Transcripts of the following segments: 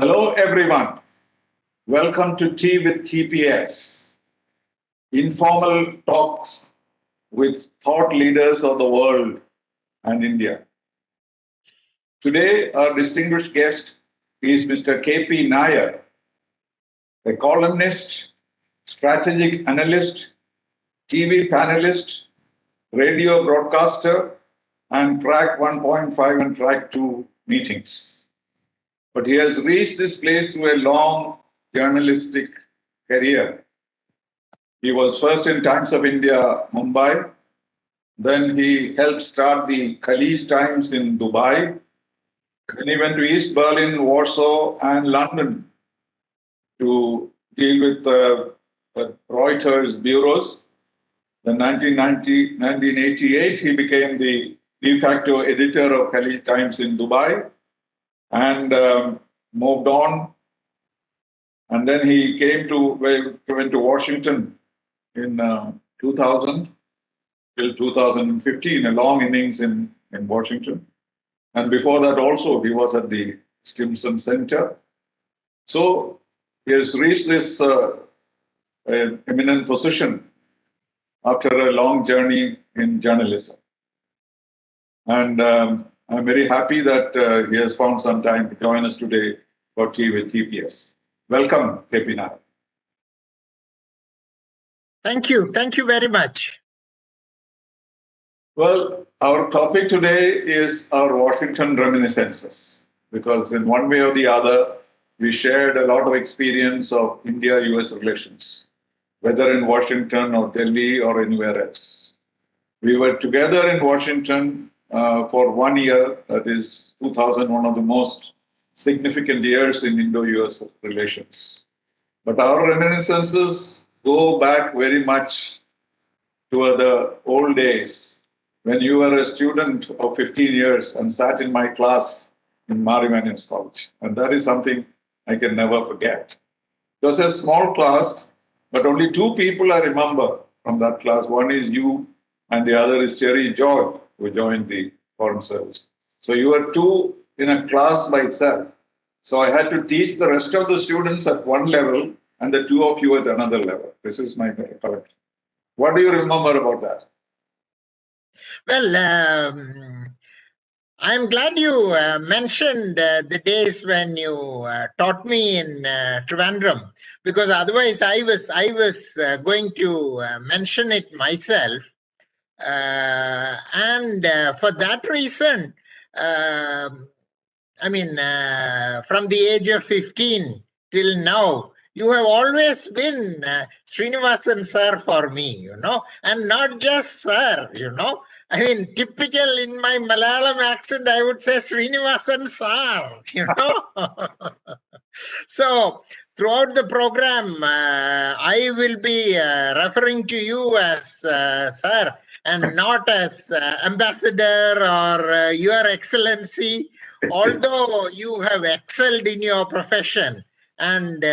Hello, everyone. Welcome to Tea with TPS, informal talks with thought leaders of the world and India. Today, our distinguished guest is Mr. KP Nayar, a columnist, strategic analyst, TV panelist, radio broadcaster, and track 1.5 and track 2 meetings. But he has reached this place through a long journalistic career. He was first in Times of India, Mumbai. Then he helped start the Khaleej Times in Dubai. Then he went to East Berlin, Warsaw, and London to deal with the Reuters bureaus. Then 1988, he became the de facto editor of Khaleej Times in Dubai and moved on. And then he went to Washington in 2000 till 2015, a long innings in Washington. And before that also, he was at the Stimson Center. So he has reached this eminent position after a long journey in journalism. And I'm very happy that he has found some time to join us today for Tea with TPS. Welcome, KP Nayar. Thank you. Thank you very much. Well, our topic today is our Washington reminiscences, because in one way or the other, we shared a lot of experience of India-US relations, whether in Washington or Delhi or anywhere else. We were together in Washington for 1 year, that is 2000, one of the most significant years in Indo-US relations. But our reminiscences go back very much to the old days when you were a student of 15 years and sat in my class in Marimanian's College. And that is something I can never forget. It was a small class, but only two people I remember from that class. One is you and the other is Cherry George, who joined the Foreign Service. So you were two in a class by itself. So I had to teach the rest of the students at one level and the two of you at another level. This is my recollection. What do you remember about that? Well, I'm glad you mentioned the days when you taught me in Trivandrum, because otherwise I was going to mention it myself. And for that reason, from the age of 15 till now, you have always been Sreenivasan sir for me, and not just sir, I mean, typical in my Malayalam accent, I would say Sreenivasan sir, So throughout the program, I will be referring to you as sir and not as ambassador or your excellency, although you have excelled in your profession. And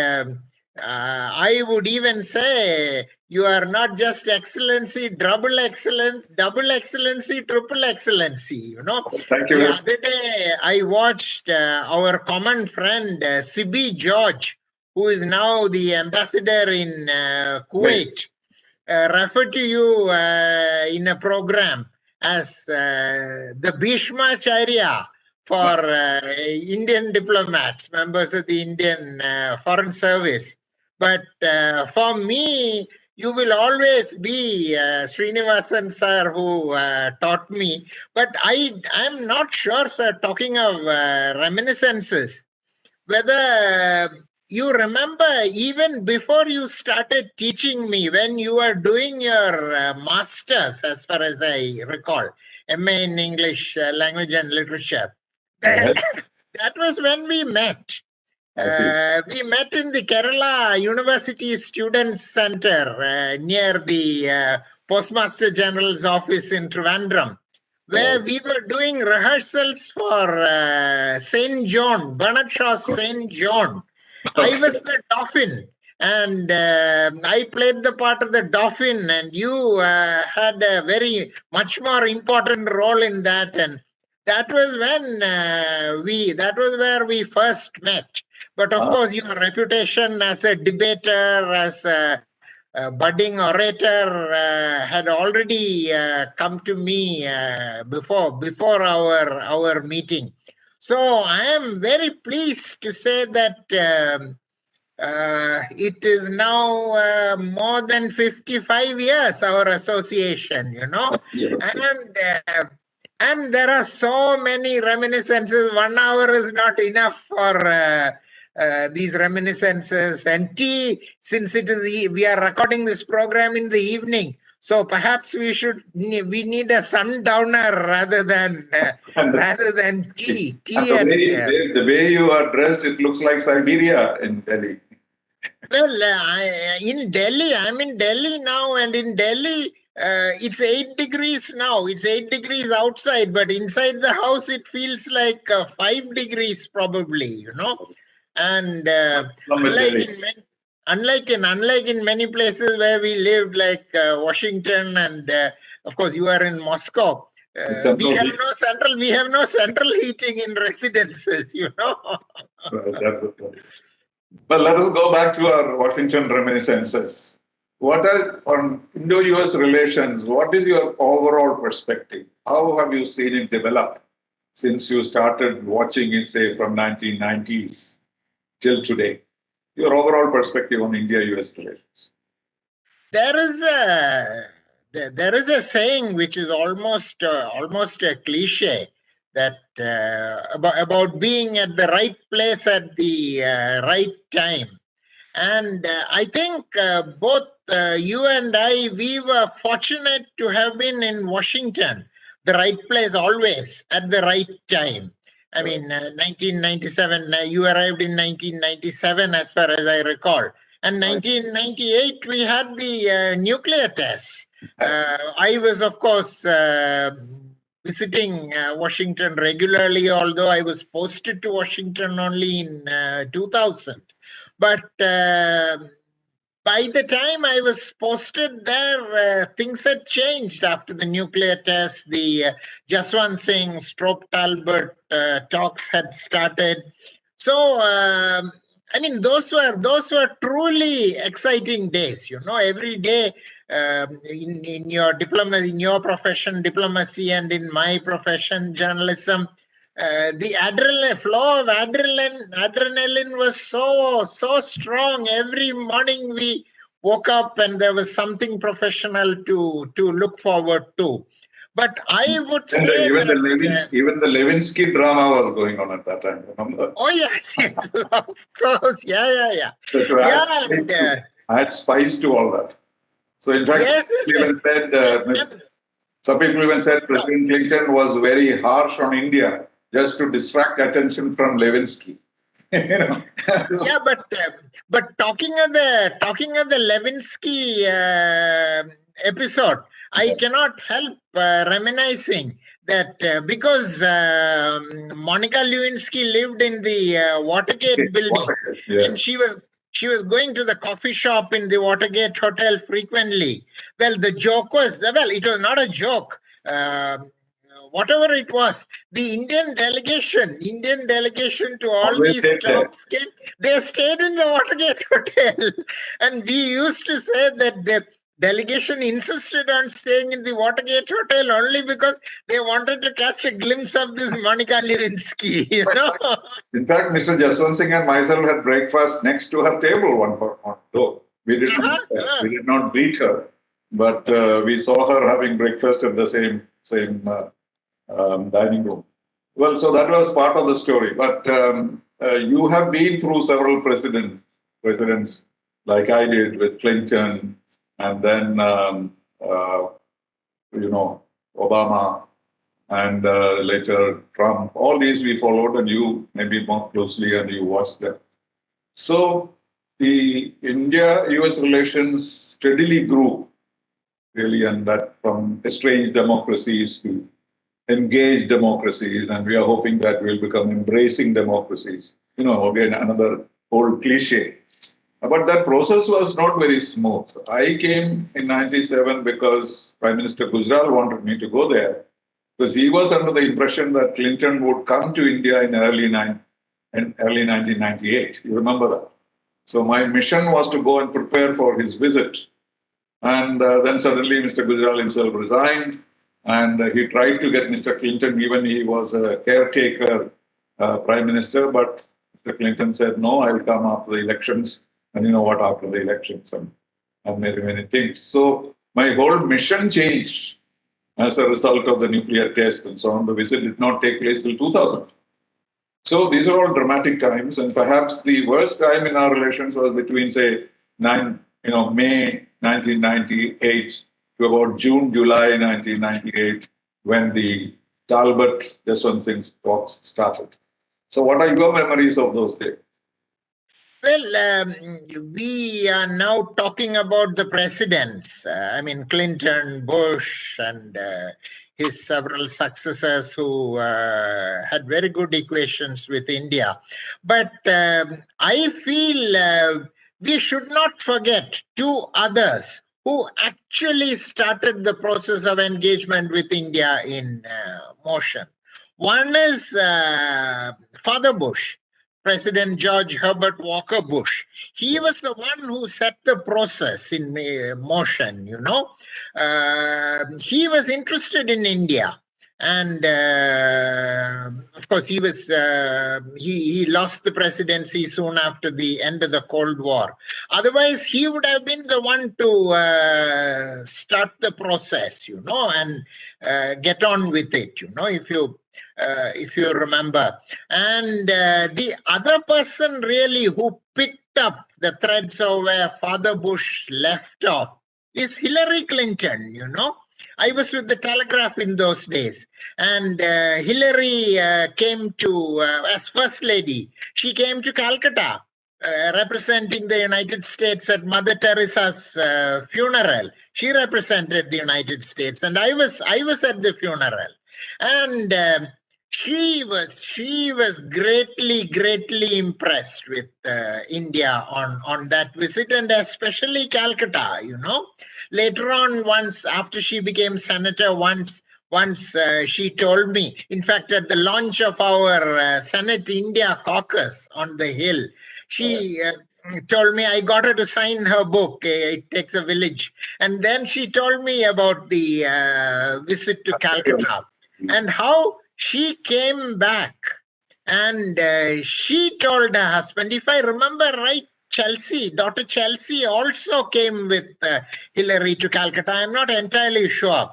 I would even say you are not just excellency, double excellency, triple excellency, Thank you. The other day, I watched our common friend, Sibi George, who is now the ambassador in Kuwait, refer to you in a program as the Bhishmacharya for Indian diplomats, members of the Indian Foreign Service. But for me, you will always be Sreenivasan sir who taught me. But I'm not sure, sir, talking of reminiscences, whether you remember even before you started teaching me, when you were doing your master's, as far as I recall, MA in English Language and Literature. That was when we met. We met in the Kerala University Students Center near the Postmaster General's office in Trivandrum, where we were doing rehearsals for St. John, Bernard Shaw's St. John. I was the Dauphin, and I played the part of the Dauphin, and you had a very much more important role in that. And that was when that was where we first met. But of course, your reputation as a debater, as a budding orator, had already come to me before our meeting. So I am very pleased to say that it is now more than 55 years, our association, and there are so many reminiscences. 1 hour is not enough for these reminiscences. And since we are recording this program in the evening, so perhaps we need a sundowner rather than tea. The way you are dressed, it looks like Siberia in Delhi. Well, in Delhi, I'm in Delhi now, and in Delhi, it's 8 degrees now. It's 8 degrees outside, but inside the house, it feels like 5 degrees probably, And unlike in many places where we lived, like Washington, and of course, you are in Moscow. We have no central heating in residences, Well, let us go back to our Washington reminiscences. What are on Indo-US relations? What is your overall perspective? How have you seen it develop since you started watching it, say, from 1990s till today? Your overall perspective on India-US relations. There is a saying which is almost a cliche, that about being at the right place at the right time. And I think both you and I, we were fortunate to have been in Washington, the right place always at the right time. I mean, 1997, you arrived in 1997, as far as I recall. And 1998, we had the nuclear tests. I was, of course, visiting Washington regularly, although I was posted to Washington only in 2000. But by the time I was posted there, things had changed after the nuclear test. The Jaswant Singh, Stroop Talbot talks had started. So, I mean, those were truly exciting days. Every day in your diplomacy, in your profession, diplomacy, and in my profession, journalism. The flow of adrenaline was so strong. Every morning we woke up and there was something professional to look forward to. But I would say even the Levinsky drama was going on at that time. Remember? Oh yes, of course, yeah. So add spice to all that. So in fact, some people even said President Clinton was very harsh on India just to distract attention from Levinsky. Yeah, but talking of the Levinsky episode, I cannot help reminiscing that because Monica Lewinsky lived in the Watergate building, and she was going to the coffee shop in the Watergate Hotel frequently. Well, the joke was, it was not a joke. Whatever it was, the Indian delegation to all these talks came. They stayed in the Watergate Hotel, and we used to say that the delegation insisted on staying in the Watergate Hotel only because they wanted to catch a glimpse of this Monica Lewinsky. In fact, Mr. Jaswant Singh and myself had breakfast next to her table one. Though we did not greet her, but we saw her having breakfast at the same dining room. Well, so that was part of the story. But you have been through several presidents, like I did with Clinton, and then Obama, and later Trump. All these we followed, and you maybe more closely, and you watched them. So the India-US relations steadily grew, really, and that from estranged democracies to engaged democracies, and we are hoping that we'll become embracing democracies. Again, another old cliche. But that process was not very smooth. I came in 97 because Prime Minister Gujral wanted me to go there. because he was under the impression that Clinton would come to India in early 1998. You remember that? So my mission was to go and prepare for his visit. And then suddenly Mr. Gujral himself resigned, and he tried to get Mr. Clinton, even he was a caretaker prime minister, but Mr. Clinton said, no, I will come after the elections. And you know what, after the elections and many things. So my whole mission changed as a result of the nuclear test and so on. The visit did not take place till 2000. So these are all dramatic times, and perhaps the worst time in our relations was between, say, May 1998 to about June, July 1998, when the Talbot Jaswant Singh talks started. So what are your memories of those days? Well, we are now talking about the presidents. I mean, Clinton, Bush, and his several successors who had very good equations with India. But I feel we should not forget two others who actually started the process of engagement with India in motion. One is Father Bush. President George Herbert Walker Bush. He was the one who set the process in motion, you know. He was interested in India. And of course, he was he lost the presidency soon after the end of the Cold War. Otherwise, he would have been the one to start the process, you know, and get on with it, you know, if you remember. And the other person really who picked up the threads of where Father Bush left off is Hillary Clinton, you know. I was with the Telegraph in those days, and Hillary came to, as First Lady, she came to Calcutta representing the United States at Mother Teresa's funeral. She represented the United States, and I was at the funeral. And she was greatly impressed with India on that visit, and especially Calcutta, you know. Later on, once after she became senator, once she told me, in fact, at the launch of our Senate India caucus on the Hill, she told me I got her to sign her book, It Takes a Village. And then she told me about the visit to Calcutta and how she came back, and she told her husband, if I remember right, daughter Chelsea also came with Hillary to Calcutta. I'm not entirely sure.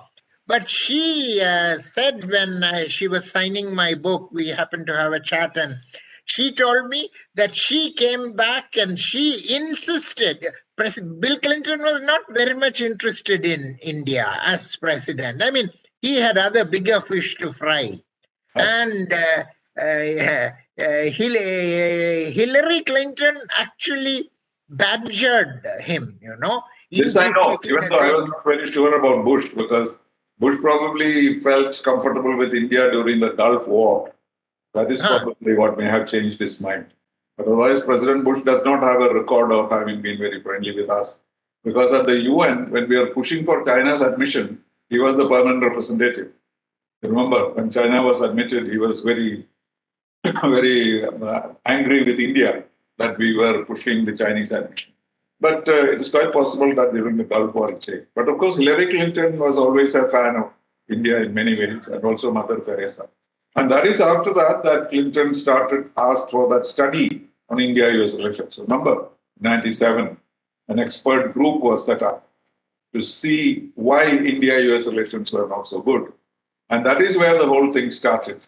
But she said when she was signing my book, we happened to have a chat, and she told me that she came back and she insisted. Bill Clinton was not very much interested in India as president. I mean, he had other bigger fish to fry. And Hillary Clinton actually badgered him, you know. This I know, even though I was not very sure about Bush, because Bush probably felt comfortable with India during the Gulf War. That is probably what may have changed his mind. Otherwise, President Bush does not have a record of having been very friendly with us. Because at the UN, when we were pushing for China's admission, he was the permanent representative. Remember, when China was admitted, he was very, very angry with India that we were pushing the Chinese admission. But it is quite possible that during the Gulf War it changed. But of course, Hillary Clinton was always a fan of India in many ways, and also Mother Teresa. And that is after that Clinton asked for that study on India-US relations. Remember, 1997, an expert group was set up to see why India-US relations were not so good. And that is where the whole thing started.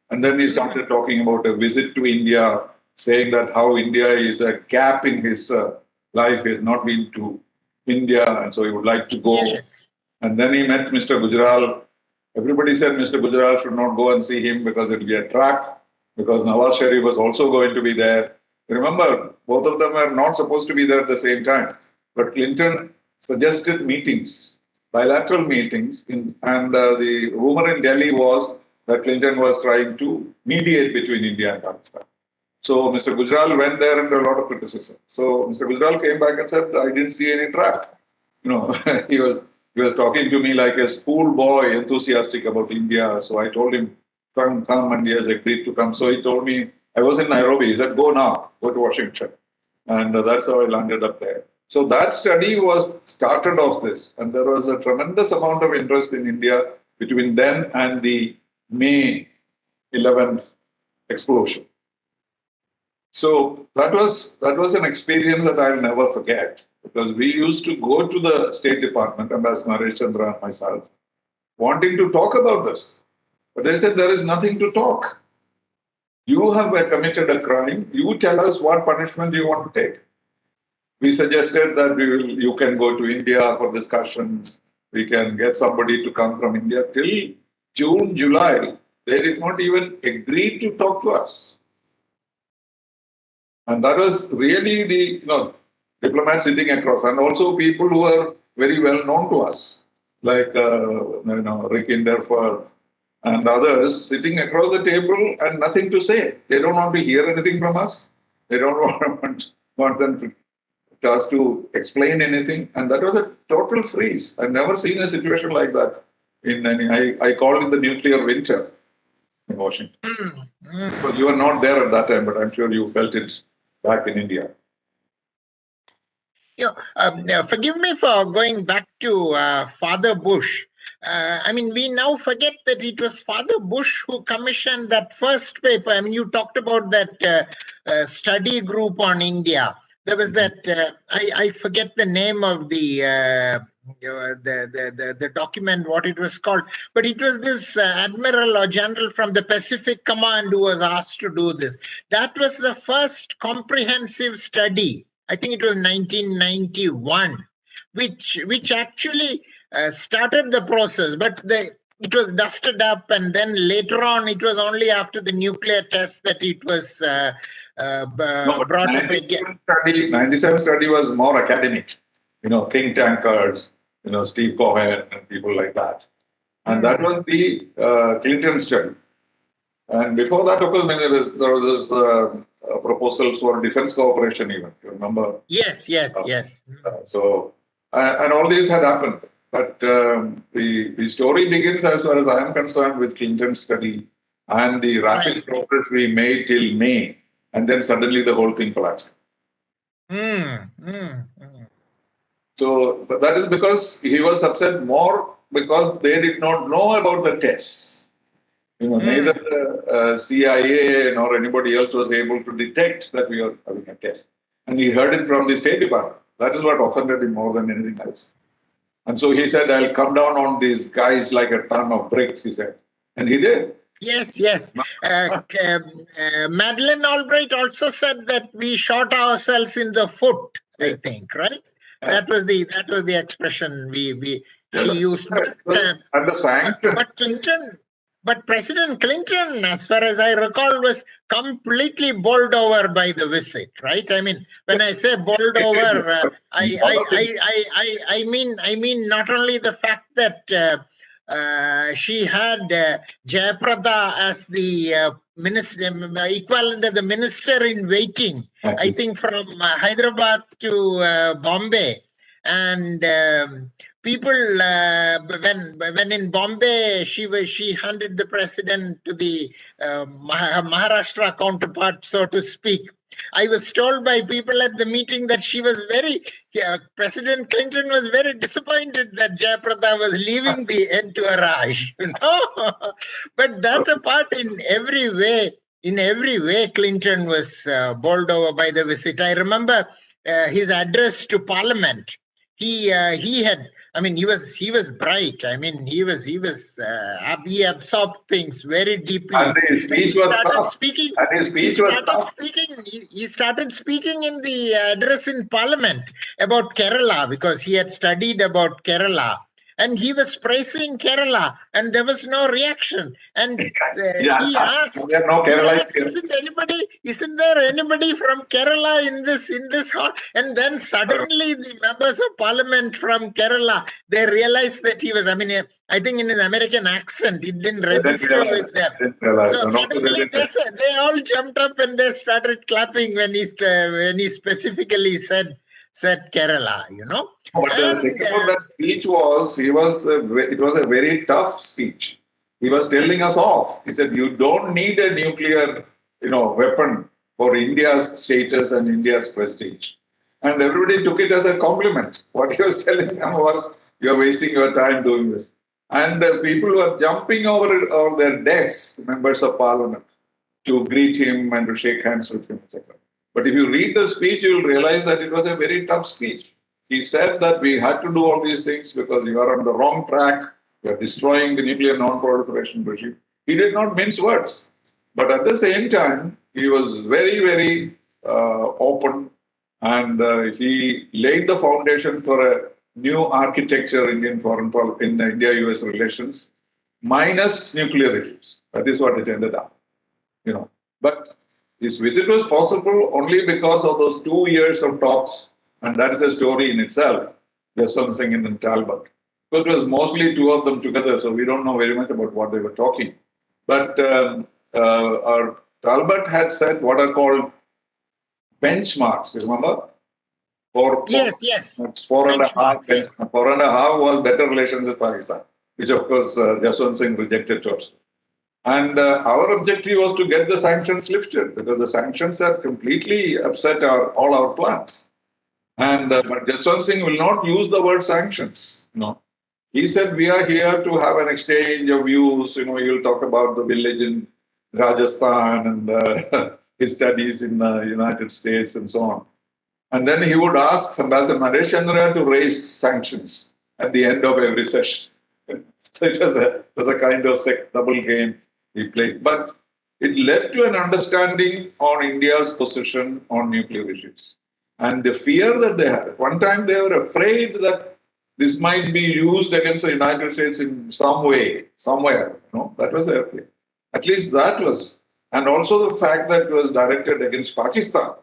And then he started talking about a visit to India, saying that how India is a gap in his life. He has not been to India, and so he would like to go. Yes. And then he met Mr. Gujral. Everybody said Mr. Gujral should not go and see him because it will be a trap, because Nawaz Sharif was also going to be there. Remember, both of them were not supposed to be there at the same time. But Clinton suggested meetings, bilateral meetings, and the rumor in Delhi was that Clinton was trying to mediate between India and Pakistan. So Mr. Gujral went there and there was a lot of criticism. So Mr. Gujral came back and said, I didn't see any trap. You know, he was He was talking to me like a schoolboy, enthusiastic about India. So I told him, come, and he has agreed to come. So he told me, I was in Nairobi. He said, go now, go to Washington. And that's how I landed up there. So that study was started off this. And there was a tremendous amount of interest in India between then and the May 11th explosion. So that was an experience that I'll never forget, because we used to go to the State Department, Ambassador Naresh Chandra and myself, wanting to talk about this. But they said there is nothing to talk. You have committed a crime. You tell us what punishment you want to take. We suggested that you can go to India for discussions. We can get somebody to come from India. Till June, July, they did not even agree to talk to us. And that was really the diplomats sitting across, and also people who are very well known to us, like Rick Inderford and others, sitting across the table and nothing to say. They don't want to hear anything from us. They don't want them to us to explain anything, and that was a total freeze. I've never seen a situation like that in any. I call it the nuclear winter in Washington. Because you were not there at that time, but I'm sure you felt it back in India. Forgive me for going back to Father Bush. I mean, we now forget that it was Father Bush who commissioned that first paper. I mean, you talked about that study group on India. There was that, I forget the name of the document, what it was called, but it was this admiral or general from the Pacific Command who was asked to do this. That was the first comprehensive study. I think it was 1991, which actually started the process, but it was dusted up, and then later on, it was only after the nuclear test that it was brought up again. 97 study was more academic, think tankers, Steve Cohen and people like that. And that was the Clinton study. And before that, of course, there was this proposals for defense cooperation even, you remember? Yes. So, and all these had happened. But the story begins, as far as I am concerned, with Clinton's study and the rapid progress we made till May. And then suddenly the whole thing collapsed. So that is because he was upset more because they did not know about the tests. Neither the CIA nor anybody else was able to detect that we are having a test. And he heard it from the State Department. That is what offended him more than anything else. And so he said, I'll come down on these guys like a ton of bricks, he said. And he did. Yes. Madeleine Albright also said that we shot ourselves in the foot, I think, right? Yeah. That was the expression he used. But President Clinton, as far as I recall, was completely bowled over by the visit, right? I mean, when I say bowled over, I mean not only the fact that she had Jayaprada as the minister, equivalent of the minister in waiting, I think from Hyderabad to Bombay. And people, when in Bombay, she handed the president to the Maharashtra counterpart, so to speak. I was told by people at the meeting that she was President Clinton was very disappointed that Jayaprada was leaving the entourage. But that apart, in every way, Clinton was bowled over by the visit. I remember his address to Parliament. He was bright. I mean, he absorbed things very deeply. And his speech was tough. He started speaking in the address in Parliament about Kerala, because he had studied about Kerala. And he was praising Kerala, and there was no reaction. And he asked, "Isn't there anybody from Kerala in this hall?" And then suddenly the members of Parliament from Kerala, they realized that he was. I think in his American accent, it didn't register with them. So suddenly they all jumped up and they started clapping when he specifically said said Kerala, you know. But the thing about that speech was, it was a very tough speech. He was telling us off. He said, you don't need a nuclear, weapon for India's status and India's prestige. And everybody took it as a compliment. What he was telling them was, you're wasting your time doing this. And people were jumping over their desks, members of parliament, to greet him and to shake hands with him, etc. But if you read the speech, you will realize that it was a very tough speech. He said that we had to do all these things because you are on the wrong track. You are destroying the nuclear non-proliferation regime. He did not mince words. But at the same time, he was very, very open, and he laid the foundation for a new architecture in India-US relations, minus nuclear regimes. That is what it ended up. But his visit was possible only because of those 2 years of talks, and that is a story in itself, Jaswant Singh and Talbot. But it was mostly two of them together, so we don't know very much about what they were talking. But our Talbot had set what are called benchmarks, you remember? Yes. 4.5. Yes. 4.5 was better relations with Pakistan, which of course Jaswant Singh rejected totally. And our objective was to get the sanctions lifted because the sanctions have completely upset all our plans. And but Jaswant Singh will not use the word sanctions. He said we are here to have an exchange of views. He'll talk about the village in Rajasthan and his studies in the United States and so on. And then he would ask Ambassador Naresh Chandra to raise sanctions at the end of every session. So it was a kind of double game he played. But it led to an understanding on India's position on nuclear issues. And the fear that they had, at one time they were afraid that this might be used against the United States in some way, somewhere. That was their fear. At least that was. And also the fact that it was directed against Pakistan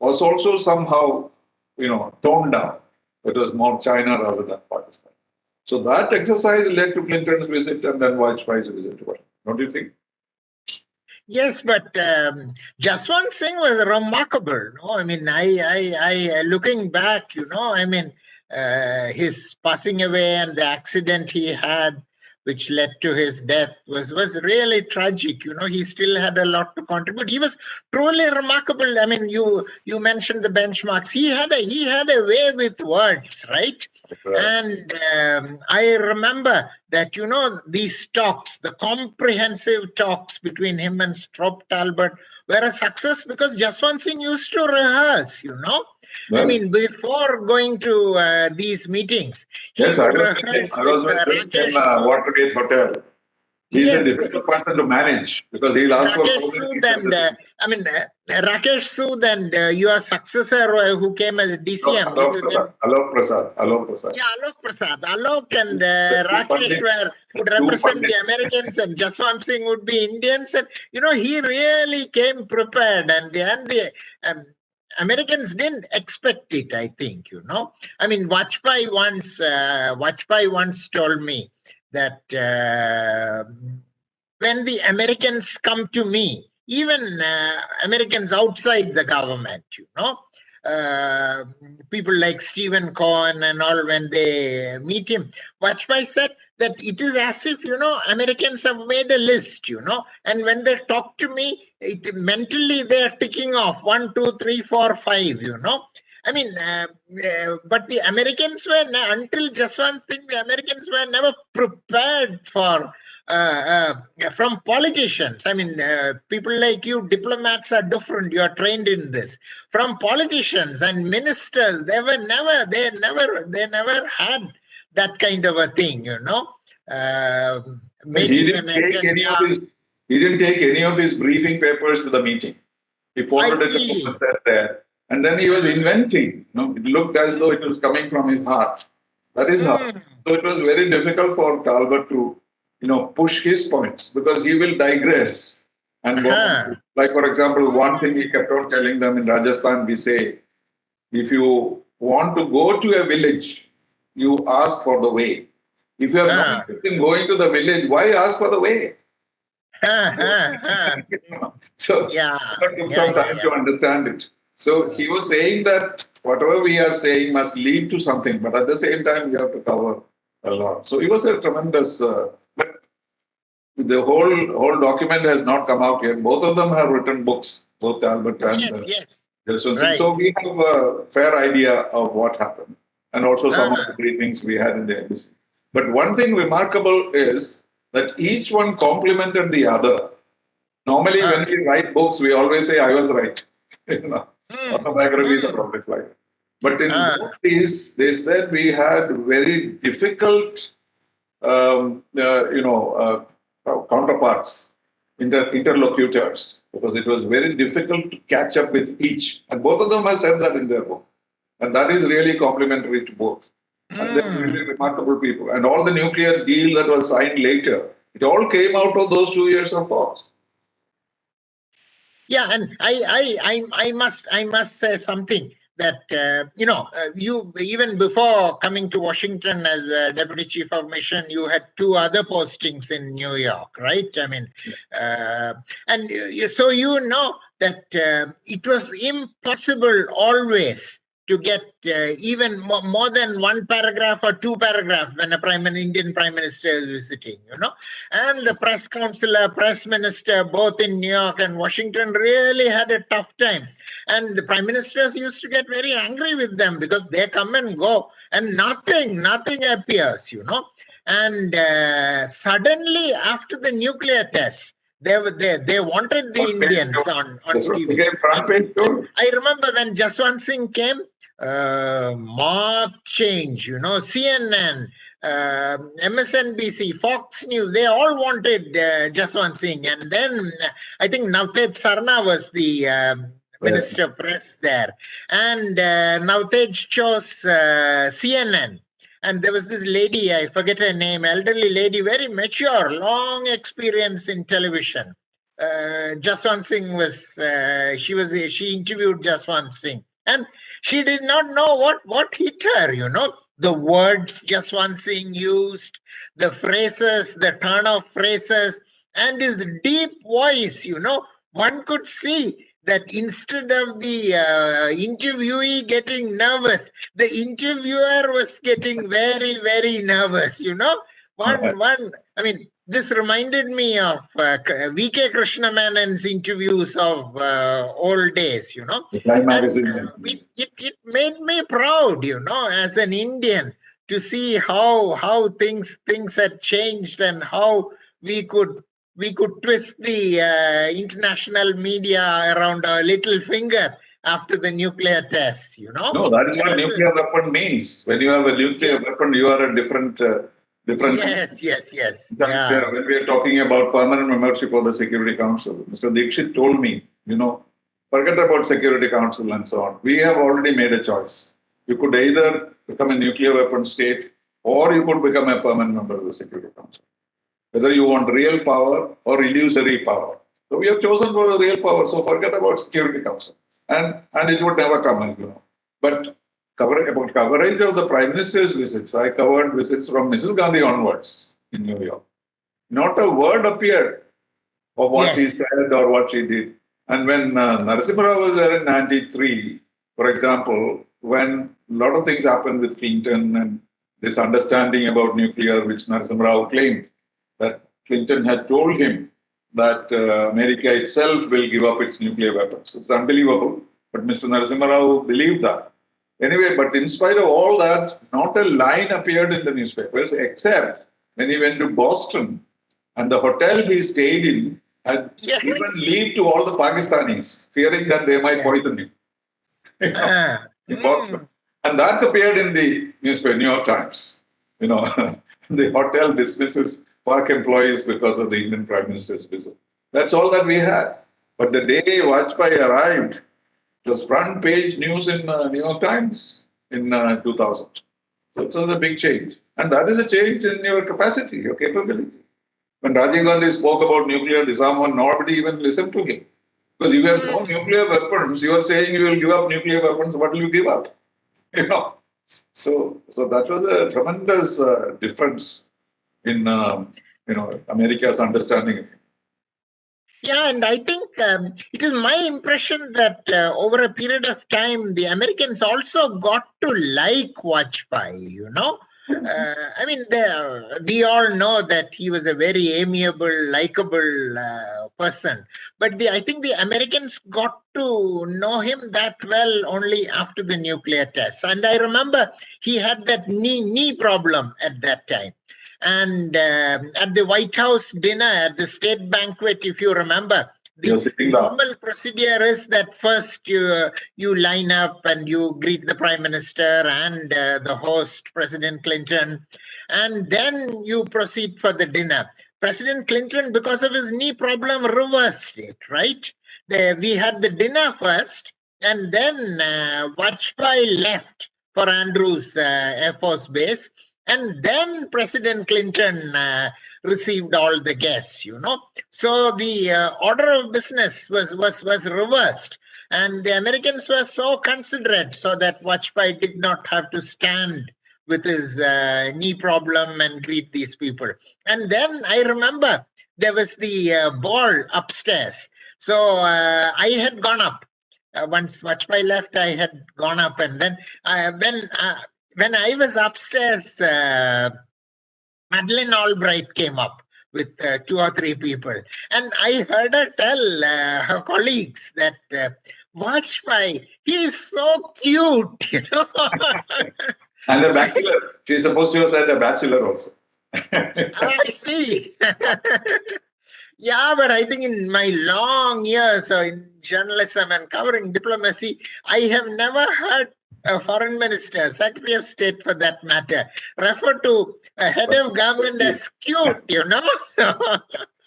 was also somehow, toned down. It was more China rather than Pakistan. So that exercise led to Clinton's visit and then Vajpayee's visit to Washington. Don't you think? Yes, but Jaswant Singh was remarkable. I mean, I looking back, his passing away and the accident he had, which led to his death, was really tragic. He still had a lot to contribute. He was truly remarkable. I mean, you mentioned the benchmarks. He had a way with words, right? Right. And I remember that, these talks, the comprehensive talks between him and Strop Talbot were a success because Jaswant Singh used to rehearse, Well, I mean, before going to these meetings, he would rehearse with Rakesh Sood. Watergate Hotel. He's Yes, a difficult person to manage because he'll ask for Rakesh Sood and Rakesh Sood and your successor who came as DCM. Alok Prasad. Yeah, Alok Prasad. Alok and Rakesh would represent the Americans and Jaswant Singh would be Indians. And, he really came prepared. And the Americans didn't expect it, I think, I mean, Vajpayee once told me that when the Americans come to me, even Americans outside the government, people like Stephen Cohen and all, when they meet him, Vajpayee said that it is as if, Americans have made a list, and when they talk to me, mentally they are ticking off 1, 2, 3, 4, 5, I mean, but the Americans were, until Jaswant Singh, the Americans were never prepared for from politicians. I mean, people like you, diplomats are different. You are trained in this. From politicians and ministers, they never had that kind of a thing, making an agenda. He didn't take any of his briefing papers to the meeting. He forwarded the book and sat there. And then he was inventing. It looked as though it was coming from his heart. That is how. So it was very difficult for Talbot to, push his points because he will digress. And like, for example, one thing he kept on telling them in Rajasthan, we say, if you want to go to a village, you ask for the way. If you are not interested in going to the village, why ask for the way? So it took some time to understand it. So he was saying that whatever we are saying must lead to something, but at the same time, we have to cover a lot. So it was a tremendous, but the whole document has not come out yet. Both of them have written books, both Albert and Yes. Jaswant Singh. Right. So we have a fair idea of what happened, and also some of the Ah. briefings we had in the embassy. But one thing remarkable is that each one complemented the other. Normally, when we write books, we always say, I was right. Autobiographies are always right. But in both these, they said we had very difficult, counterparts, interlocutors, because it was very difficult to catch up with each. And both of them have said that in their book. And that is really complimentary to both. And they're really remarkable people. And all the nuclear deal that was signed later, it all came out of those 2 years of talks. Yeah, and I must say something that you, even before coming to Washington as a deputy chief of mission, you had 2 other postings in New York, right? I mean, so you know that it was impossible always to get even more than 1 paragraph or 2 paragraphs when Indian Prime Minister is visiting, and the press counselor, press minister, both in New York and Washington really had a tough time. And the prime ministers used to get very angry with them because they come and go and nothing appears, And suddenly after the nuclear test, they wanted the Indians on TV. I remember when Jaswant Singh came, marked change, CNN, MSNBC, Fox News, they all wanted Jaswant Singh. And then I think Navtej Sarna was the Minister of Press there. And Navtej chose CNN. And there was this lady, I forget her name, elderly lady, very mature, long experience in television. Jaswant Singh she interviewed Jaswant Singh. And she did not know what hit her, the words Jaswant Singh used, the phrases, the turn of phrases, and his deep voice, one could see that instead of the interviewee getting nervous, the interviewer was getting very, very nervous, I mean, this reminded me of V.K. Krishnamenon's interviews of old days, And it made me proud, as an Indian, to see how things had changed and how we could twist the international media around our little finger after the nuclear tests, No, that is what nuclear weapon means. When you have a nuclear weapon, you are a different. Yes. Yeah. When we are talking about permanent membership of the Security Council, Mr. Dixit told me, forget about Security Council and so on. We have already made a choice. You could either become a nuclear weapon state or you could become a permanent member of the Security Council. Whether you want real power or illusory power. So we have chosen for the real power. So forget about Security Council. And it would never come, But about coverage of the Prime Minister's visits, I covered visits from Mrs. Gandhi onwards in New York. Not a word appeared of what he said or what she did. And when Narasimha Rao was there in 93, for example, when a lot of things happened with Clinton and this understanding about nuclear, which Narasimha Rao claimed, that Clinton had told him that America itself will give up its nuclear weapons. It's unbelievable, but Mr. Narasimha Rao believed that. Anyway, but in spite of all that, not a line appeared in the newspapers except when he went to Boston and the hotel he stayed in had given leave to all the Pakistanis, fearing that they might poison him in Boston. And that appeared in the newspaper, New York Times. The hotel dismisses Pak employees because of the Indian Prime Minister's visit. That's all that we had. But the day Vajpayee arrived, it was front page news in New York Times in 2000. So it was a big change. And that is a change in your capacity, your capability. When Rajiv Gandhi spoke about nuclear disarmament, nobody even listened to him. Because if you have no nuclear weapons, you are saying you will give up nuclear weapons, what will you give up? So that was a tremendous difference in America's understanding. Yeah, and I think it is my impression that over a period of time, the Americans also got to like Vajpayee, you know. I mean, we all know that he was a very amiable, likable person. But I think the Americans got to know him that well only after the nuclear tests. And I remember he had that knee problem at that time. And at the White House dinner, at the state banquet, if you remember, You're the sitting down. normal procedure is that first you line up and you greet the Prime Minister and the host, President Clinton, and then you proceed for the dinner. President Clinton, because of his knee problem, reversed it, right? We had the dinner first, and then Vajpayee left for Andrews Air Force Base, and then President Clinton received all the guests, you know. So the order of business was reversed, and the Americans were so considerate so that Vajpayee did not have to stand with his knee problem and greet these people. And then I remember there was the ball upstairs. So I had gone up. Once Vajpayee left, I had gone up, and then when I was upstairs, Madeleine Albright came up with 2 or 3 people, and I heard her tell her colleagues that Vajpayee, he is so cute, you know. And a bachelor. She's supposed to have said a bachelor also. I see. Yeah, but I think in my long years in journalism and covering diplomacy, I have never heard a foreign minister, secretary of state for that matter, refer to a head of government as cute, you know? So,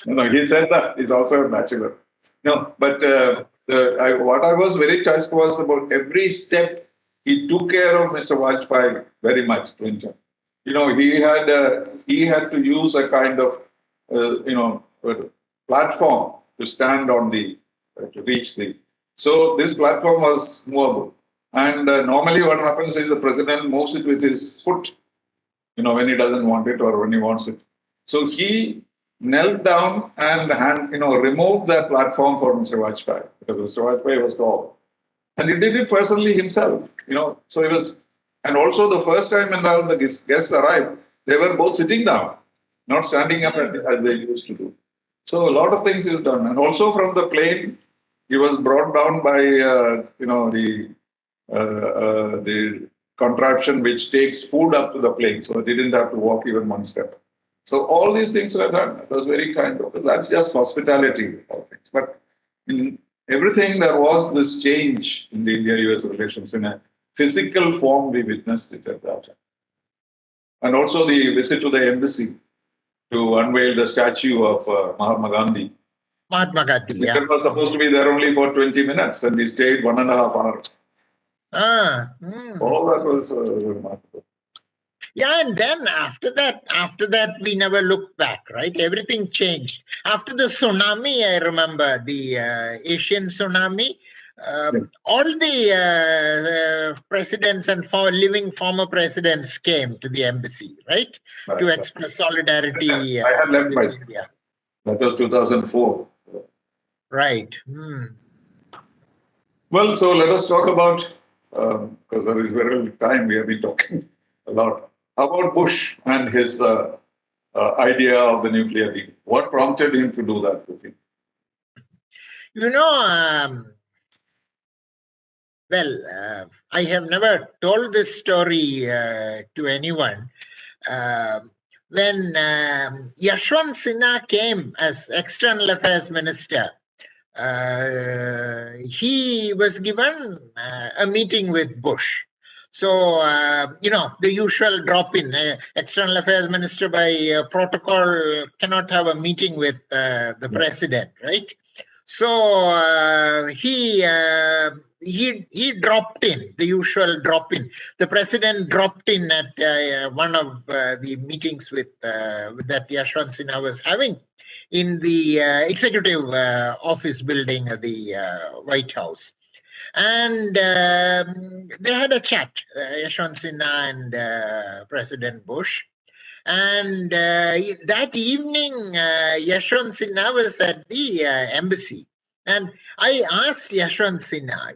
No, he said that he's also a bachelor. No, but what I was very touched was about every step he took care of Mr. Vajpayee very much, Clinton. You know, he had to use a kind of platform to stand on to reach the. So this platform was movable, and normally what happens is the president moves it with his foot, you know, when he doesn't want it or when he wants it. So he knelt down and removed that platform for Mr. Vajpayee because Mr. Vajpayee was tall. And he did it personally himself, you know. So he was, and also the first time when all the guests arrived, they were both sitting down, not standing up as they used to do. So a lot of things is done. And also from the plane, he was brought down by, the contraption which takes food up to the plane. So he didn't have to walk even one step. So all these things were done. It was very kind of, that's just hospitality, all things. But in everything, there was this change in the India-US relations in a physical form. We witnessed it at that time. And also the visit to the embassy to unveil the statue of Mahatma Gandhi. Mahatma Gandhi, yeah. It was supposed to be there only for 20 minutes, and we stayed 1.5 hours. All that was remarkable. Yeah, and then after that, we never looked back, right? Everything changed. After the tsunami, I remember the Asian tsunami, all the presidents and living former presidents came to the embassy, right? To express solidarity I had left with India. That was 2004. Right. Well, so let us talk about, because there is very little time, we have been talking a lot. How about Bush and his idea of the nuclear deal? What prompted him to do that, you think? You know, I have never told this story to anyone. When Yashwant Sinha came as External Affairs Minister, he was given a meeting with Bush. So, the usual drop-in, External Affairs Minister by protocol cannot have a meeting with the president, right? So he dropped in, the usual drop-in. The president dropped in at one of the meetings with that Yashwant Sinha was having in the executive office building at the White House. And they had a chat, Yashwant Sinha and President Bush. And that evening, Yashwant Sinha was at the embassy. And I asked Yashwant Sinha,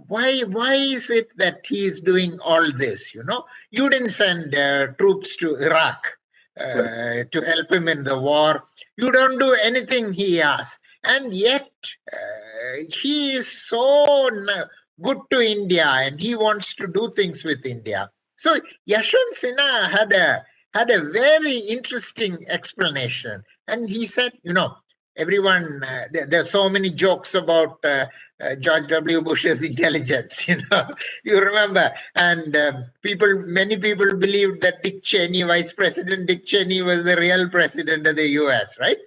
why is it that he is doing all this? You didn't send troops to Iraq to help him in the war. You don't do anything he asked. And yet, he is so good to India and he wants to do things with India. So Yashwant Sinha had a very interesting explanation. And he said, everyone, there's so many jokes about George W. Bush's intelligence, you remember. And many people believed that Dick Cheney, Vice President Dick Cheney, was the real president of the US, right?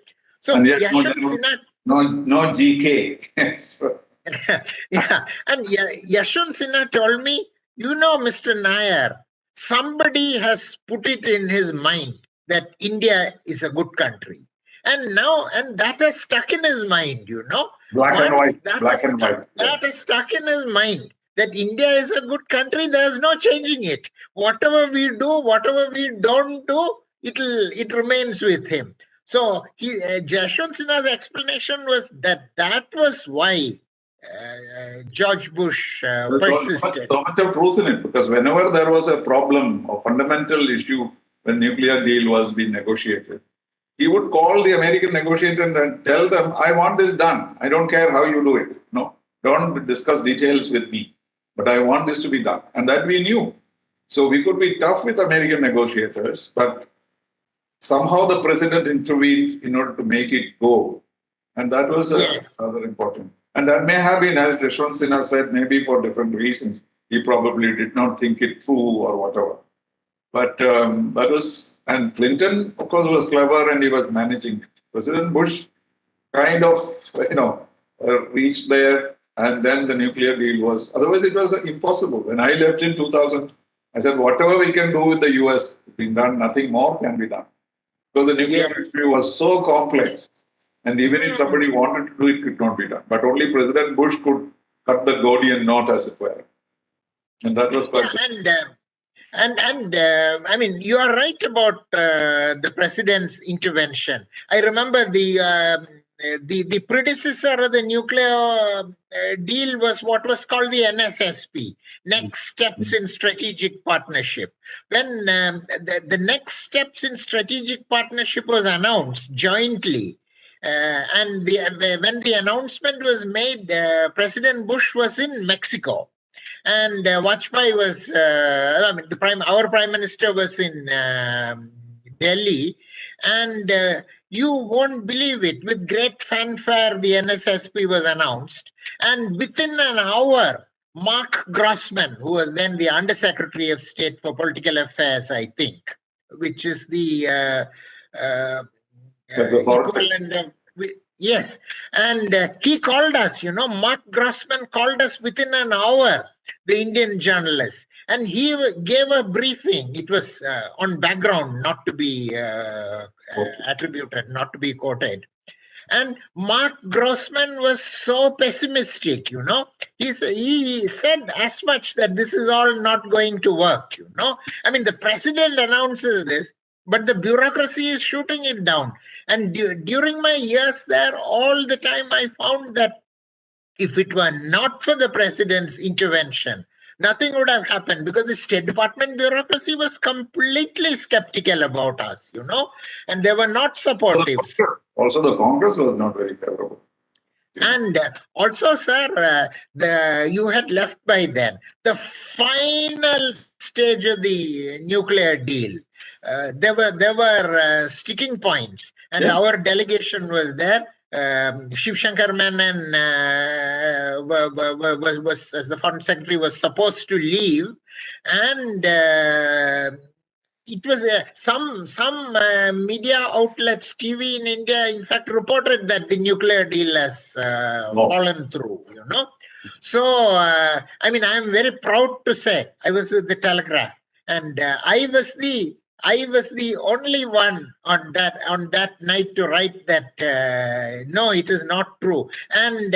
So and yet Yashwant Sinha, no GK. So, yeah, and Yashwant Sinha told me, Mr. Nayar, somebody has put it in his mind that India is a good country. And that has stuck in his mind, black and white. That has stuck in his mind that India is a good country. There's no changing it. Whatever we do, whatever we don't do, it remains with him. So Yashwant Sinha's explanation was that was why George Bush persisted. So much of truth in it, because whenever there was a problem or fundamental issue when nuclear deal was being negotiated, he would call the American negotiator and tell them, I want this done. I don't care how you do it. No, don't discuss details with me, but I want this to be done. And that we knew. So we could be tough with American negotiators, but somehow the president intervened in order to make it go. And that was rather important. And that may have been, as Yashwant Sinha said, maybe for different reasons. He probably did not think it through or whatever. But that was, and Clinton, of course, was clever and he was managing it. President Bush kind of, reached there, and then the nuclear deal was, otherwise it was impossible. When I left in 2000, I said, whatever we can do with the US, being done, nothing more can be done. So the nuclear issue was so complex. And even if somebody wanted to do it, could not be done. But only President Bush could cut the Gordian knot, as it were. And that was quite I mean, you are right about the president's intervention. I remember the predecessor of the nuclear deal was what was called the NSSP, Next Steps in Strategic Partnership. When the next steps in strategic partnership was announced jointly, and when the announcement was made, President Bush was in Mexico. And Vajpayee was, our prime minister was in Delhi, and you won't believe it. With great fanfare, the NSSP was announced, and within an hour, Mark Grossman, who was then the Undersecretary of State for Political Affairs, I think, which is the equivalent of. Yes, and he called us, Mark Grossman called us within an hour, the Indian journalist, and he gave a briefing. It was on background, not to be attributed, not to be quoted. And Mark Grossman was so pessimistic, He said as much that this is all not going to work, I mean, the president announces this, but the bureaucracy is shooting it down. And during my years there, all the time I found that if it were not for the president's intervention, nothing would have happened, because the State Department bureaucracy was completely skeptical about us, and they were not supportive. Also, the Congress was not very favorable. And also, sir, you had left by then. The final stage of the nuclear deal, there were sticking points, and our delegation was there. Shiv Shankar Menon was, as the Foreign Secretary, was supposed to leave, and it was some media outlets, TV in India, in fact, reported that the nuclear deal has fallen through. So I mean, I am very proud to say I was with the Telegraph, and I was the only one on that night to write that no, it is not true. And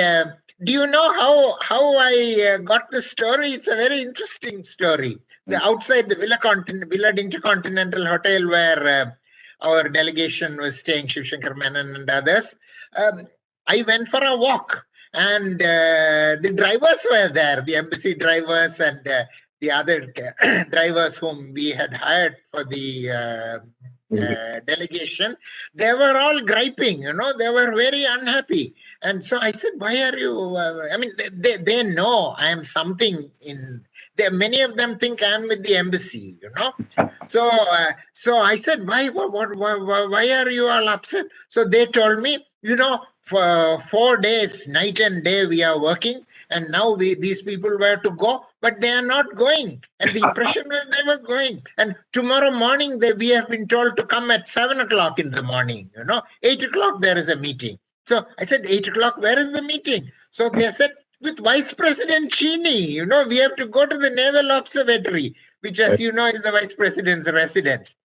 Do you know how I got this story? It's a very interesting story. The outside the Villa Intercontinental Hotel where our delegation was staying, Shiv Shankar Menon and others. I went for a walk, and the drivers were there, the embassy drivers and the other drivers whom we had hired for the delegation. They were all griping, they were very unhappy. And so I said, why are you, I mean, they know I am something many of them think I am with the embassy, So, so I said, why are you all upset? So they told me, for 4 days, night and day, we are working, and now these people were to go, but they are not going. And the impression was they were going. And tomorrow morning, we have been told to come at 7 o'clock in the morning. 8 o'clock there is a meeting. So I said, 8 o'clock, where is the meeting? So they said, with Vice President Cheney, we have to go to the Naval Observatory, which, as you know, is the Vice President's residence.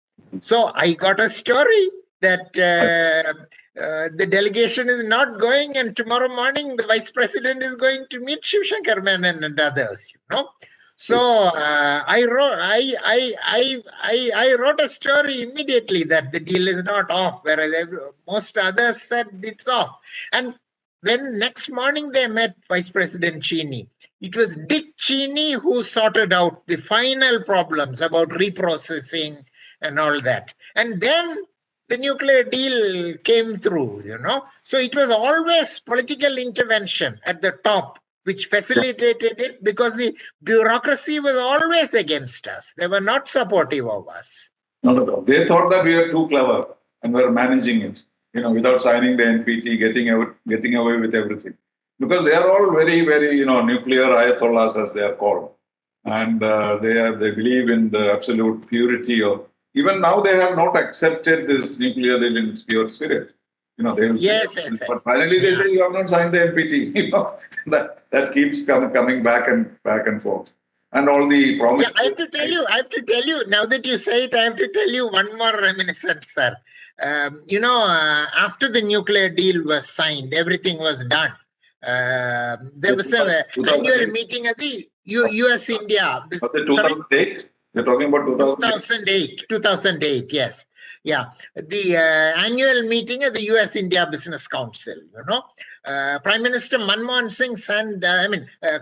So I got a story that the delegation is not going, and tomorrow morning the Vice President is going to meet Shiv Shankar Menon and others. So I wrote a story immediately that the deal is not off, whereas most others said it's off. And when next morning they met Vice President Cheney, it was Dick Cheney who sorted out the final problems about reprocessing and all that. And then the nuclear deal came through, So it was always political intervention at the top which facilitated it, because the bureaucracy was always against us. They were not supportive of us. Not at all. They thought that we were too clever and were managing it, without signing the NPT, getting away with everything. Because they are all very, very, nuclear ayatollahs, as they are called. And they believe in the absolute purity of. Even now, they have not accepted this nuclear deal in its pure spirit. They will yes, say, yes, but finally they say you have not signed the NPT. That keeps coming back and forth. And all the promises. Yeah, I have to tell you, now that you say it, I have to tell you one more reminiscence, sir. After the nuclear deal was signed, everything was done. There was an annual meeting at the US India. Was it 2008? You're talking about 2008? 2008, yes. Yeah. The annual meeting at the US India Business Council, Prime Minister Manmohan Singh and,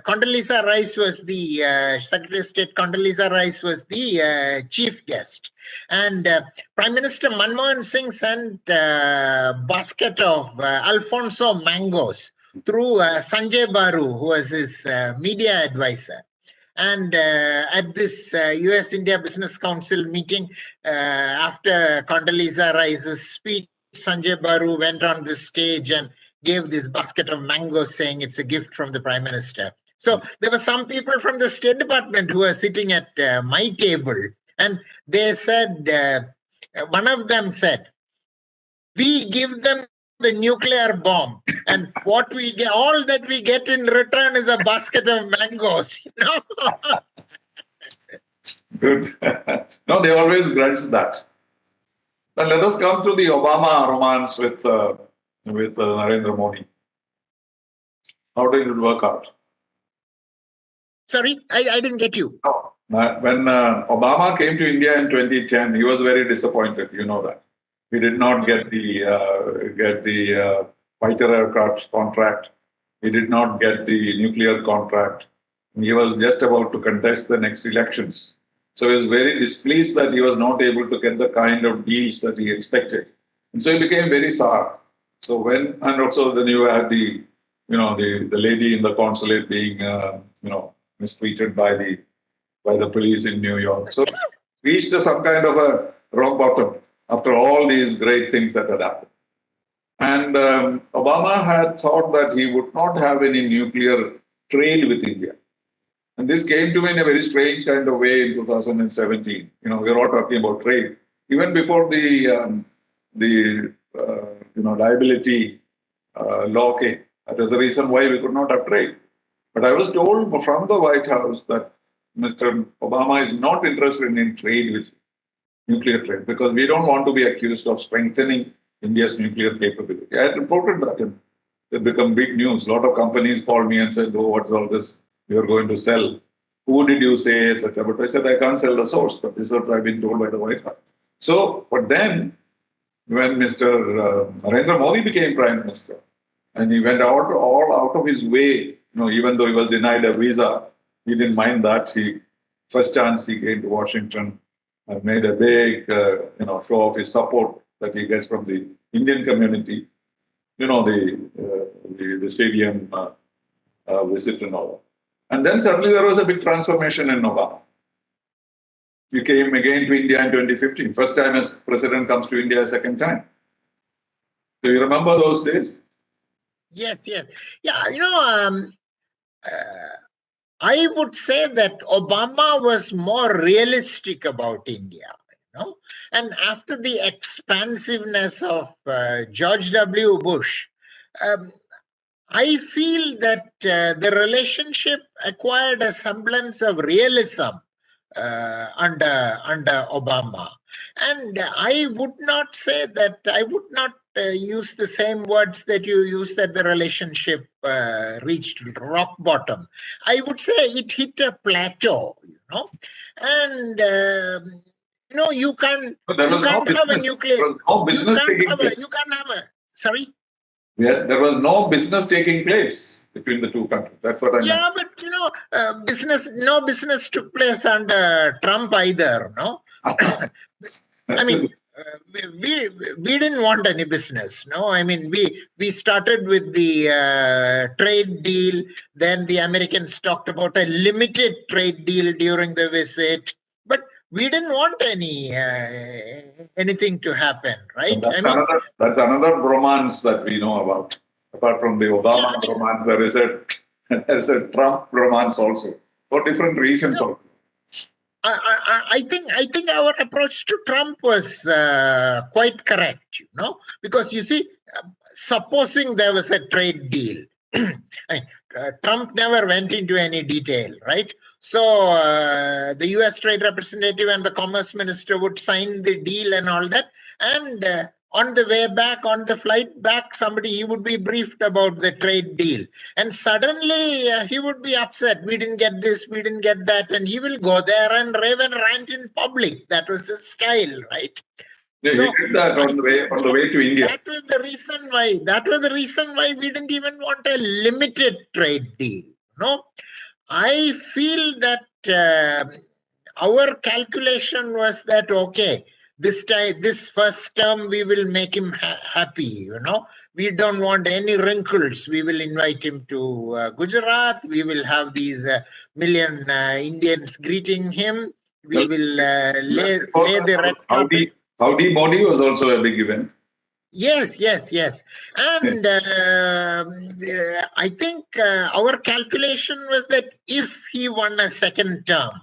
Condoleezza Rice was the, Secretary of State Condoleezza Rice was the chief guest. And Prime Minister Manmohan Singh sent a basket of Alfonso mangoes through Sanjay Baru, who was his media advisor. And at this US-India Business Council meeting, after Condoleezza Rice's speech, Sanjay Baru went on the stage and gave this basket of mangoes, saying it's a gift from the Prime Minister. So there were some people from the State Department who were sitting at my table, and they said, one of them said, we give them the nuclear bomb, and what we get, all that we get in return is a basket of mangoes. Good. No, they always grudge that. Now let us come to the Obama romance with Narendra Modi. How did it work out? Sorry, I didn't get you. When Obama came to India in 2010, he was very disappointed. You know that. He did not get the fighter aircraft contract. He did not get the nuclear contract. He was just about to contest the next elections. So he was very displeased that he was not able to get the kind of deals that he expected. And so he became very sour. So and also then you had the lady in the consulate being, mistreated by the police in New York. So reached some kind of a rock bottom after all these great things that had happened. And Obama had thought that he would not have any nuclear trade with India. And this came to me in a very strange kind of way in 2017. We're all talking about trade. Even before the liability law came. That was the reason why we could not have trade. But I was told from the White House that Mr. Obama is not interested in trade with nuclear trade because we don't want to be accused of strengthening India's nuclear capability. I had reported that it become big news. A lot of companies called me and said, "Oh, what's all this you're going to sell? Who did you say, etc." But I said, I can't sell the source, but this is what I've been told by the White House. So, but then when Mr. Narendra Modi became Prime Minister, and he went all out of his way, even though he was denied a visa, he didn't mind that. First chance he came to Washington, made a big, show of his support that he gets from the Indian community. The stadium visit and all. And then suddenly there was a big transformation in Obama. He came again to India in 2015. First time as president comes to India a second time. Do you remember those days? Yes. Yeah, I would say that Obama was more realistic about India. And after the expansiveness of George W. Bush, I feel that the relationship acquired a semblance of realism under Obama. And I would not say that, I would not use the same words that you used, that the relationship reached rock bottom. I would say it hit a plateau, and you can't have a nuclear. You can't have a. Sorry. Yeah, there was no business taking place between the two countries. That's what I meant. Yeah, but no business took place under Trump either. No, I mean, we didn't want any business. No, I mean we started with the trade deal. Then the Americans talked about a limited trade deal during the visit, but we didn't want anything to happen, right? That's another bromance that we know about. Apart from the Obama bromance, there is a Trump bromance also, for different reasons also. I think our approach to Trump was quite correct, because you see, supposing there was a trade deal, Trump never went into any detail, right? So the U.S. Trade Representative and the Commerce Minister would sign the deal and all that, and on the way back, on the flight back, he would be briefed about the trade deal. And suddenly he would be upset. We didn't get this, we didn't get that. And he will go there and rave and rant in public. That was his style, right? Yeah, so, he did that on the way to India. That was the reason why we didn't even want a limited trade deal. I feel that our calculation was that, okay, this first term, we will make him happy, We don't want any wrinkles. We will invite him to Gujarat. We will have these million Indians greeting him. We will lay the red carpet. Howdy Modi was also a big event. Yes. And I think our calculation was that if he won a second term,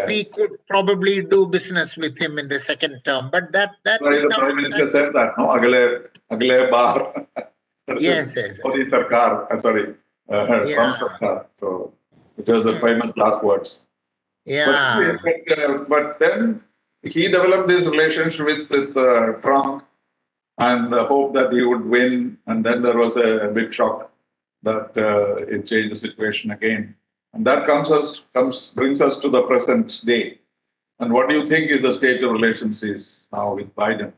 we could probably do business with him in the second term, but that the Prime Minister said that, no? Agle bar. Yes. Modi Sarkar, Trump Sarkar. So it was the famous last words. Yeah. But then he developed this relationship with Trump and the hope that he would win, and then there was a big shock that it changed the situation again. And that brings us to the present day. And what do you think is the state of relations is now with Biden?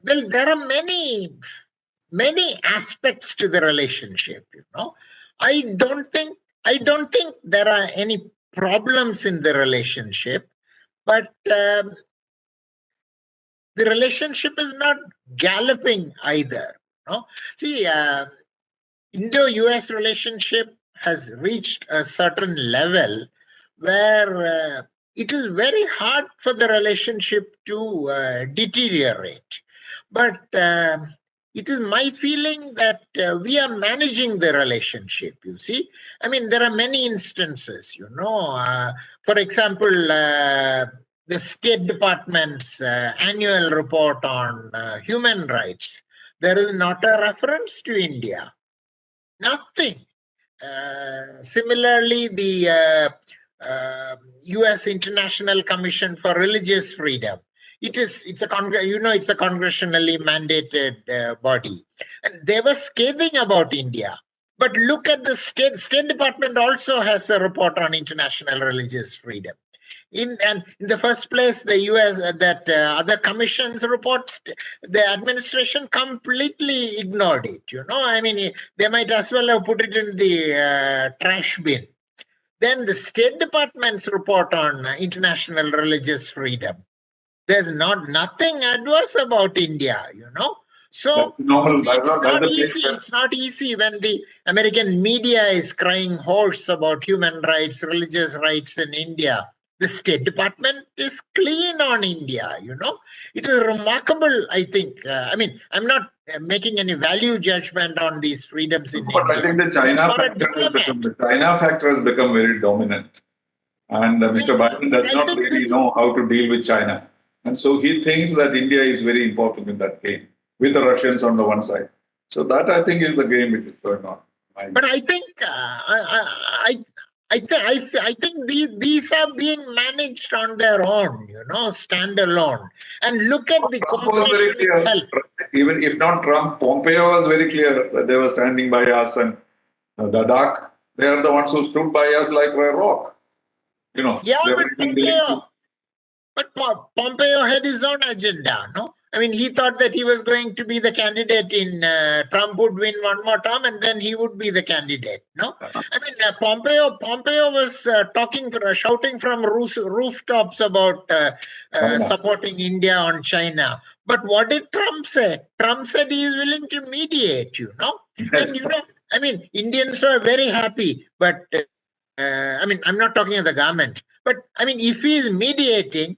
Well, there are many aspects to the relationship. I don't think there are any problems in the relationship, but the relationship is not galloping either. See, IndoUS relationship has reached a certain level where it is very hard for the relationship to deteriorate. But it is my feeling that we are managing the relationship, you see. I mean, there are many instances, for example, the State Department's annual report on human rights. There is not a reference to India. Nothing. Similarly, the U.S. International Commission for Religious Freedom. it's a it's a congressionally mandated body, and they were scathing about India. But look at the State Department also has a report on international religious freedom. In the first place, the U.S. Other commissions reports, the administration completely ignored it. I mean, they might as well have put it in the trash bin. Then the State Department's report on international religious freedom. There's nothing adverse about India. So That's normal. it's That's not the easy. place It's not easy when the American media is crying hoarse about human rights, religious rights in India. The State Department is clean on India. It is remarkable. I think. I mean, I'm not making any value judgment on these freedoms in but I India. think the China For a factor diplomat, has become very dominant. And Mr. Biden but does I not think really this. know how to deal with China. And so he thinks that India is very important in that game, with the Russians on the one side. So that, I think, is the game which is going on. But I think I think these are being managed on their own, standalone. And look at the Trump was very cooperation in clear. health. Even if not Trump, Pompeo was very clear that they were standing by us, and Ladakh, they are the ones who stood by us like a rock. Yeah, they were even willing to. But Pompeo had his own agenda, no? I mean, he thought that he was going to be the candidate in Trump would win one more term, and then he would be the candidate, no? I mean, Pompeo was shouting from rooftops about supporting India on China. But what did Trump say? Trump said he is willing to mediate, Yes. And I mean, Indians were very happy, but. I mean, I'm not talking of the government, but I mean, if he is mediating,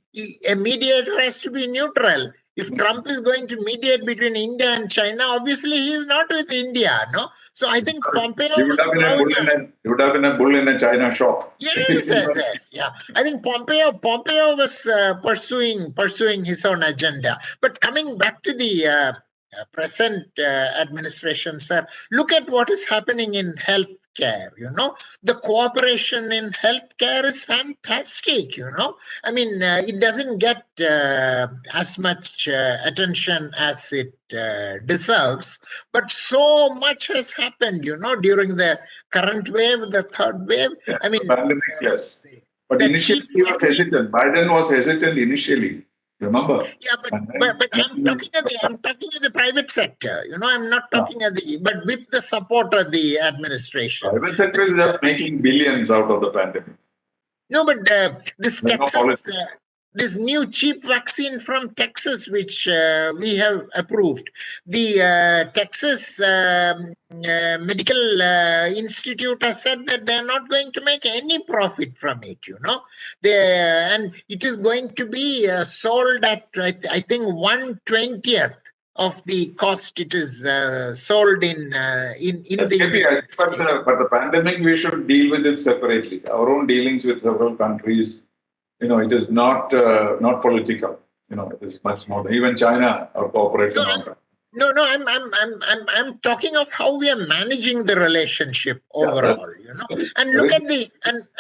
a mediator has to be neutral. If Trump is going to mediate between India and China, obviously he is not with India, no? So I think Pompeo was plowing on. He would have been a bull in a China shop. Yes, yeah. I think Pompeo was pursuing his own agenda. But coming back to the present administration, sir, look at what is happening in healthcare. The cooperation in healthcare is fantastic. I mean, it doesn't get as much attention as it deserves, but so much has happened. During the current wave, the third wave. Yeah, I mean, the pandemic, yes. But initially cheap he was vaccine. hesitant. Biden was hesitant initially. Remember? Yeah, but I'm talking at the private sector. I'm not talking at the, but with the support of the administration. Private sector is just making billions out of the pandemic. No, but this There's no Texas, politics. this new cheap vaccine from Texas, which we have approved, the Texas Medical Institute has said that they're not going to make any profit from it. And it is going to be sold at I think 1/20th of the cost it is sold in Yes, the maybe, United but States. the pandemic, we should deal with it separately. Our own dealings with several countries, it is not political. It is much more. Even China, our cooperation on that. No, I'm talking of how we are managing the relationship overall, And look at the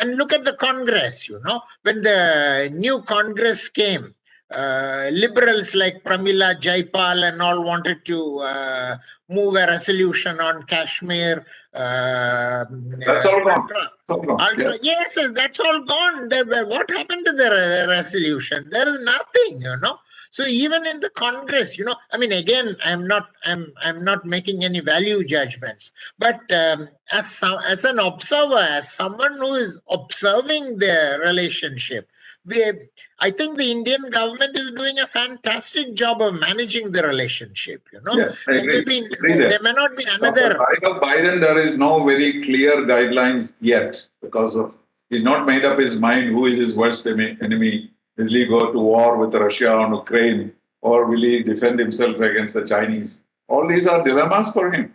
and look at the Congress, when the new Congress came, liberals like Pramila Jaipal and all wanted to move a resolution on Kashmir. That's all gone. Yes, that's all gone. What happened to the resolution? There is nothing, So even in the Congress, I mean, again, I'm not making any value judgments, but as an observer, as someone who is observing the relationship, I think the Indian government is doing a fantastic job of managing the relationship. Yes, I agree. There may not be another. But the side of Biden, there is no very clear guidelines yet because he's not made up his mind who is his worst enemy. Will he go to war with Russia on Ukraine, or will he defend himself against the Chinese? All these are dilemmas for him.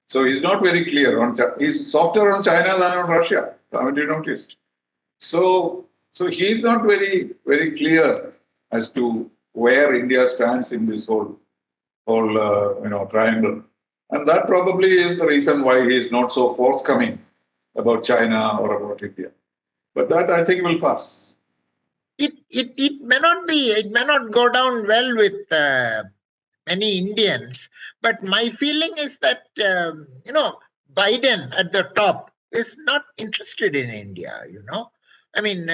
So he's not very clear. He's softer on China than on Russia. Haven't you noticed? So he's not very, very clear as to where India stands in this whole triangle. And that probably is the reason why he is not so forthcoming about China or about India. But that, I think, will pass. it may not be, it may not go down well with many Indians, but my feeling is that Biden at the top is not interested in India. I mean,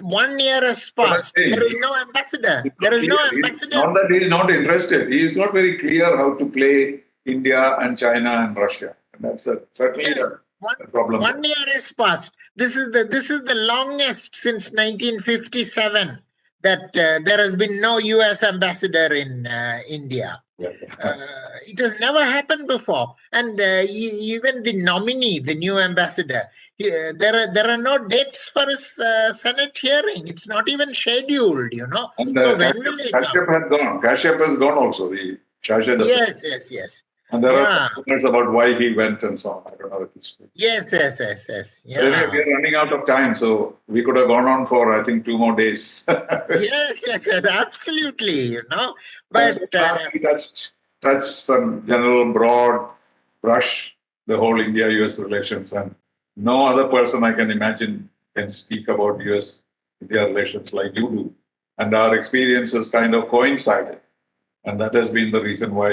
1 year has But I passed. think There is no ambassador. it's There not is no clear. ambassador. Not that he is not interested. He is not very clear how to play India and China and Russia. And that's certainly a problem. 1 year has passed. This is the longest since 1957 that there has been no U.S. ambassador in India. It has never happened before. And even the nominee, the new ambassador, there are no dates for his Senate hearing. It's not even scheduled, And So when will he come? Kashyap had gone. Kashyap has gone also. The Shasha. Yes. And there are comments about why he went and so on. I don't know if it's true. Yes. Yeah. Anyway, we are running out of time, so we could have gone on for, I think, 2 more days. Yes, absolutely. But we touched some general broad brush the whole India-US relations, and no other person I can imagine can speak about US-India relations like you do. And our experiences kind of coincided, and that has been the reason why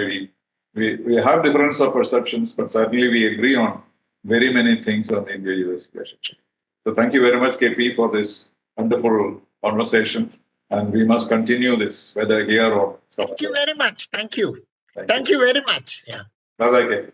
we have difference of perceptions, but certainly we agree on very many things on the India-US relationship. So thank you very much, KP, for this wonderful conversation. And we must continue this, whether here or somewhere. Thank you very much. Thank you. Thank you very much. Yeah. Bye-bye, KP.